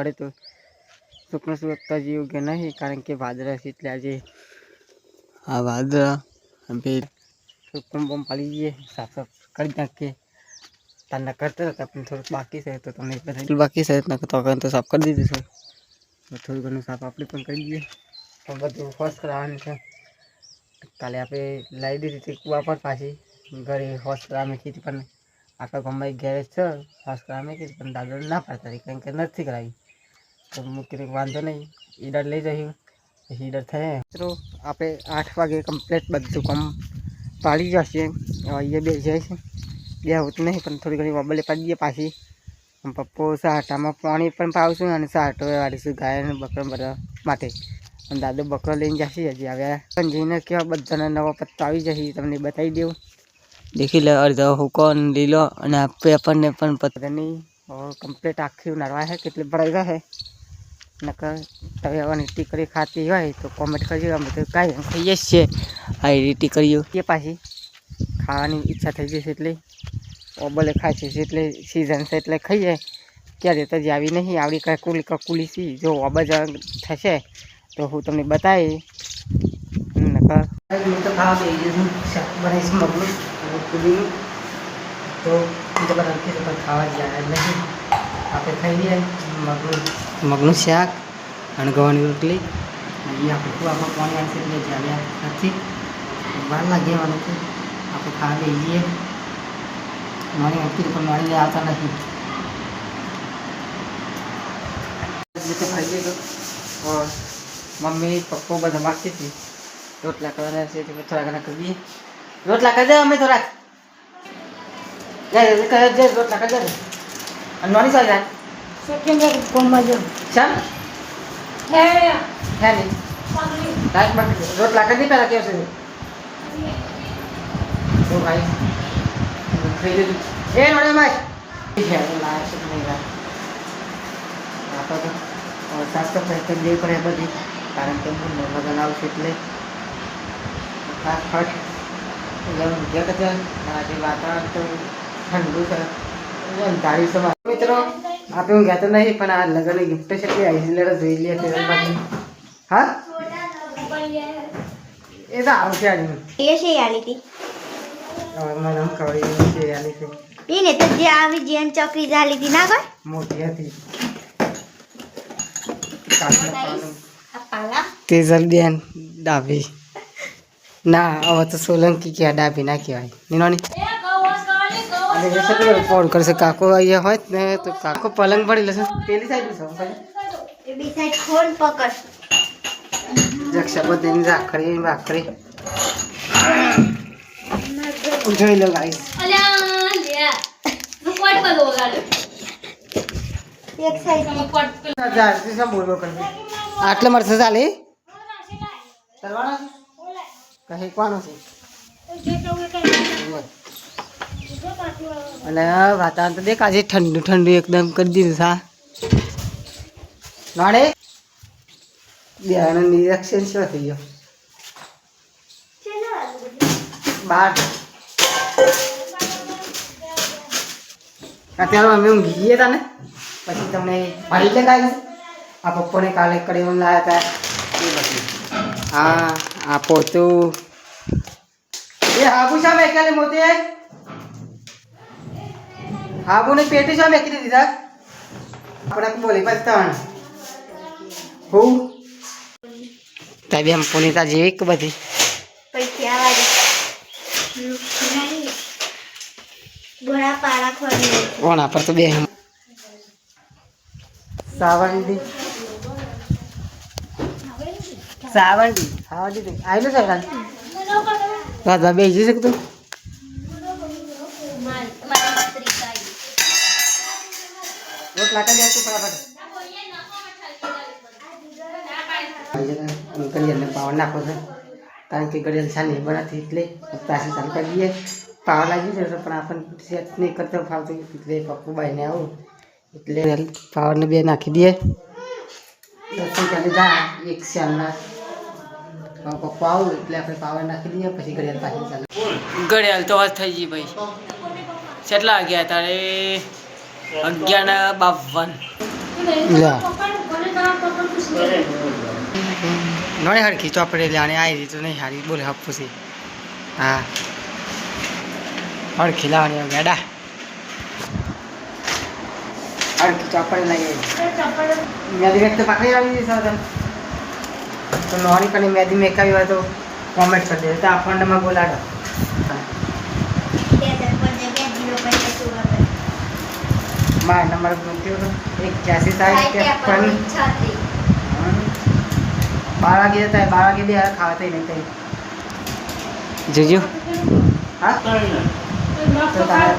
કરે તો સુખનો સુખતા જેવું કે નહીં, કારણ કે વાદળા છે એટલે આજે આ વાદળા સુખમ બમ પાડી જઈએ, સાફ સાફ કરી નાખીએ. તારના કરતા હતા પણ થોડુંક બાકી છે તો તમને બધા બાકી છે તો સાફ કરી દીધું છે. તો થોડું ઘણું સાફ આપણે પણ કરી દઈએ. તો બધું હોશ કરાવવાનું છે. કાલે આપણે લાવી દીધી હતી કુવા પર પાછી ઘરે હોશ કરાવવા મૂકી હતી, પણ આખા ગામમાં ગેરેજ છે હોશ કરાવવા મૂકી હતી, પણ દાદા ના પાડતા હતી કારણ કે નથી કરાવી. તો મૂકી વાંધો નહીં, ઈડર લઈ જઈએ પછી ઈડર થાય. મિત્રો આપણે 8 વાગે કમ્પ્લીટ બધું કામ પાડી જશે. અહીંયા બે જાય છે, બે હોતું નહીં પણ થોડી ઘણી વબલે પાડી દઈએ પાછી. પપ્પો સાટામાં પાણી પણ પાવશું અને સાટો વાળીશું ગાય અને બકરા બધા માટે. અને દાદો બકરો લઈને જશે. હજી આવ્યા પણ જઈને કેવા બધાના નવા પત્તા આવી જશે તમને બતાવી દઉં. દેખી લે અડધો હુકો લીલો અને પેપરને પણ પત્તાની કમ્પ્લીટ આખી નરવા છે કેટલી ભરાઈ રહે. નકર તમે આવવાની ટીકરી ખાતી હોય તો કોમેન્ટ કરજો, અમે તો કાંઈ ખાઈએ જ છીએ. આ રીટી કરીએ એ પાછી ખાવાની ઈચ્છા થઈ જશે એટલે ઓબલે ખાય છે એટલે સિઝન છે એટલે ખાઈએ. ક્યારે તો જ આવી નહીં આવડી કકુલી કકુલી સી જો અબજ થશે તો હું તમને બતાવી. તો ખાવા બે શાક બનાવીશ મગનું પુલીનું, તો બધા ખાવા જાય નહીં આપણે ખાઈ લઈએ મગનું શાક અને ગવાની રોટલી. અહીંયા આપણે કુવામાં પાણી આવશે એટલે જ્યાં નથી બહાર લાગેવાનું છે. આપણે ખાવા દઈ જઈએ. મારી નક્કી પણ મારી આવતા નથી. મમ્મી પપ્પો બધા માગતી હતી રોટલા કરવાના છે તો થોડા ઘણા કરી દઈએ. રોટલા કરી દે અમે થોડાક રોટલા કરી દે. અને નોની સાઈ જાય કોમમાં જો ચાલ રોટલા કરી દે પેલા કેવું છે તો ભાઈ ખાઈ લીધું એ નોડે ભાઈ સાફ સફાઈ કરી દેવી પડે બધી, કારણ કે લગ્ન આવશે એટલે ફટ આજે વાતાવરણ તો ઠંડુ છે અંધારી છે. મિત્રો આપણે હું કહેતો નહીં પણ આ લગ્ન ગિફ્ટ છે કે આઈસલેન્ડ જોઈ લે બાકી. હા એ તો આવશે આજે એ છે યાલી મને ખબર છે યાલી છે એને તો જે આવી જેન ચોકરી જાલી હતી ના કોઈ મોટી હતી પાલા તેજલ બેન ડાભી ના હવે તો સોલંકી ક્યાં ડાભી ના કહેવાય નીનોની. ફોન કરશે કાકો અહીંયા હોય ને તો કાકો પલંગ પડી લેશે પેલી સાઈડ બી સાઈડ ફોન પકડ રક્ષાબંધન રાખડી ભાખરી જોઈ લો ગાઈસ. એક સાઈડ બોલો આટલે મળશે ચાલે કહે કોણ છે અને વાતાવરણ તો દેખ આજે ઠંડુ ઠંડુ એકદમ કરી દીધું સા નાડે બેનું નિરીક્ષણ શું થઈ ગયો 12 અત્યારે અમે ઊંઘી ગઈએ હતા ને પછી તમને ભાઈ લગાવી આ પપ્પોને કાલે કરી લાવ્યા હતા એ પછી હા આ પોતું એ હાબુ શા મેકેલે મોતે હાબુને પેટી શા મેકી દીધા આપણે બોલી પછી ત્રણ હું તાબી આમ પુનિતા જેવી કે બધી પૈસા વાળી ઘોડા પાડા ખોરી ઓણા પર તો બે સાવંડી આવેલું છે રાધા બે જઈ શકતું રોટલા કરી દે ફટાફટ ઘડિયાળને પાવર નાખો છે કારણ કે ઘડિયાળ સાંજે બનાવતી એટલે પાછી ચાલુ કરી દઈએ. પાવર લાગી જશે પણ આપણને સેટ નહીં કરતો ફાવતું એટલે પપ્પુ બાઈને આવું એટલે પાવરને બે નાખી દઈએ. દર્શન કરી જા એક શ્યામના પપ્પા આવું એટલે આપણે પાવર નાખી દઈએ પછી ઘડિયાળ પાછી ચાલે. ઘડિયાળ તો થઈ ગઈ ભાઈ કેટલા વાગ્યા તારે 11:52 नोड़े हड़की चौपड़े लाने आई थी तो नहीं हारी बोले हप्पू से हाँ हड़की लाने गड़ा हड़की चौपड़े लगे मेहदी में तो पकड़ी वाली थी सर तो नौरी कने मेहदी में का भी हुआ तो कमेंट कर देता अपन में बोला दो मार नंबर बोलते हो एक कैसी साइज के अपन 12 के देता है 12 के भी यार खाते ही नहीं थे जीजू हाँ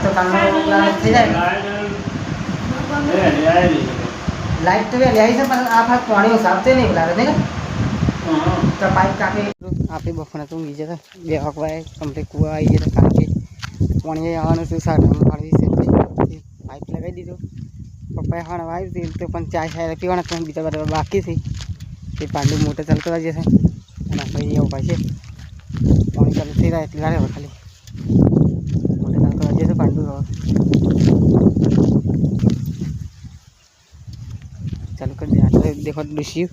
तो काम थे जाएगा लाइट तो यही से आप पानी हिसाब से नहीं बुला रहे थे तो पाइप काफी आप ही बफना तो नीचे था बेहक वाए कंप्लीट कुआ आई है कारण के पानी आने से साठ पानी से पाइप लगाई दी तो पप्पा खाना भाई तो पण चाय शाय पीवाना तो बीता बाकी थी તે પાંડુ મોટો ચાલતો જશે અને આપણે એ ઉભા છે પાણી ચાલુ થઈ રહ્યા એટલે હવે ખાલી મોટો ચાલતો જશે પાંડુ ચાલુ કરી દે આટલે દેખો ડૂસ્યું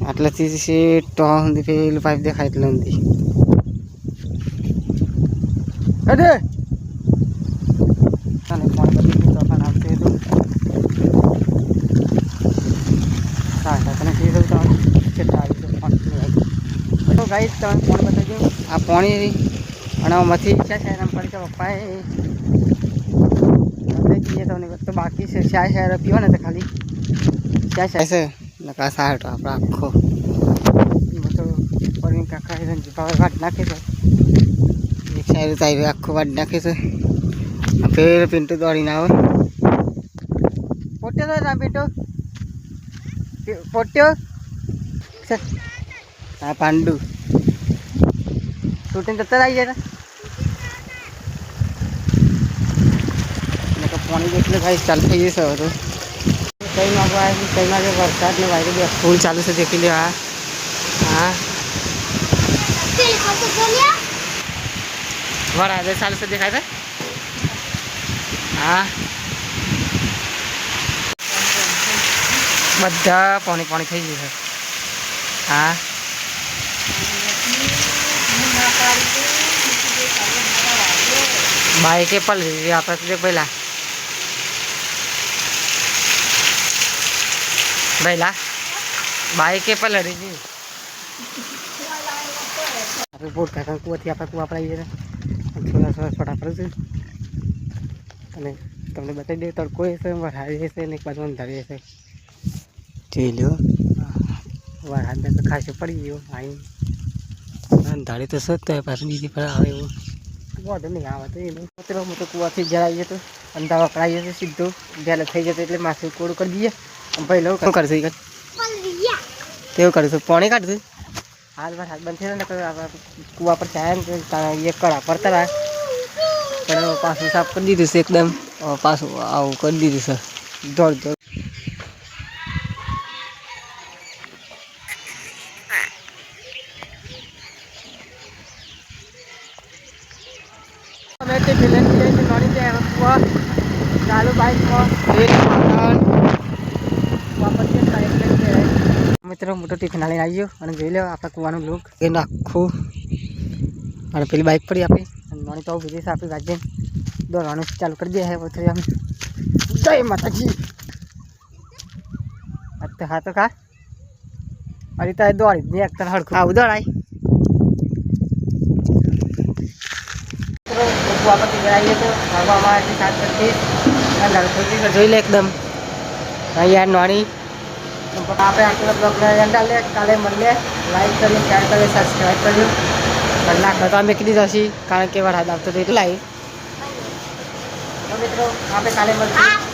આટલાથી છે ટો સુધી પેલું પાઇપ દેખાય એટલે સુધી અરે અને પાણી બધી તોફાન આવશે તો तो गाइस તમે ફોન બતાવજો આ પાણી અને મથી ચાય શાયર પડી કે પપ્પાએ બતાવી દીએ તો બાકી છે ચાય શાયર પીવો ને તો ખાલી ચાય શાયર છે નકા સાહેબ આપણે આખો તો પડી કાકા રંજી પાવે વાટ નાખે છે એક શાયર તાઈ આખો વાટ નાખે છે ફેર પિન્ટુ દોડીને આવે પોટ્યો તો ના પિન્ટુ પોટ્યો हाँ पांडू शूटिंग करते रहिए ना पानी देख लो भाई चल ये सब तो कई माँ बरसात में भाई को फूल चालू से देख लिया हाँ बड़ा चालू से देखा था हाँ बदा पानी पानी थी गई है हाँ बाइक पल रही आप देख पहला पहला बाइक पल रही थी बोट का कुआ थी आप कुआ पड़ाई थोड़ा थोड़ा छोटा पड़ तमने बता दे तड़को ऐसे बढ़ाई से एक बाजू अंधारी ऐसे चलो वरहाद में तो खास पड़ी गई आई अंधारे तो सत्य है पास बीजी पर आवे वो बहुत नहीं आवा तो ये मतलब मोटो कुआ थी जराइए तो अंधा पकड़ाइए तो सीधो बेल થઈ જતો એટલે માથે કોડ કરી દઈએ પહેલો શું કરશે ઈ તેવું કરશે પાણી કાઢશે હાલ બાર હાથ બંધ થયો ને કુવા પર ચાયા ये કડા પડતા રહે પણ પાછું સાફ કરી દીધું છે એકદમ પાછું આવું કરી દીધું છે દોડ દોડ ચાલુ બાઇક મિત્રો મોટો ટિફિન લઈને આવી ગયો અને જોઈ લો આપણા કુવાનું લુક એ નાખું અને પેલી બાઇક પડી આપી નાની તો બીજી છે આપણી વાજે દોડવાનું ચાલુ કરી દે પછી આમ જય માતાજી તો હા તો કા અરે તારે દોડી જ નહીં એક તને હડકું આવું દોડાય वापस आइए तो हमारे साथ करके જોઈ લે એકદમ યાર નોની આપણે આટલો બ્લોગ डाले કાલે મળીએ લાઈક કરીએ શેર કરીએ સબસ્ક્રાઈબ કરજો કલાક તો અમે કીધી જશી કારણ કે વરસાદ આવતો તો એટલે મિત્રો આપણે કાલે મળીએ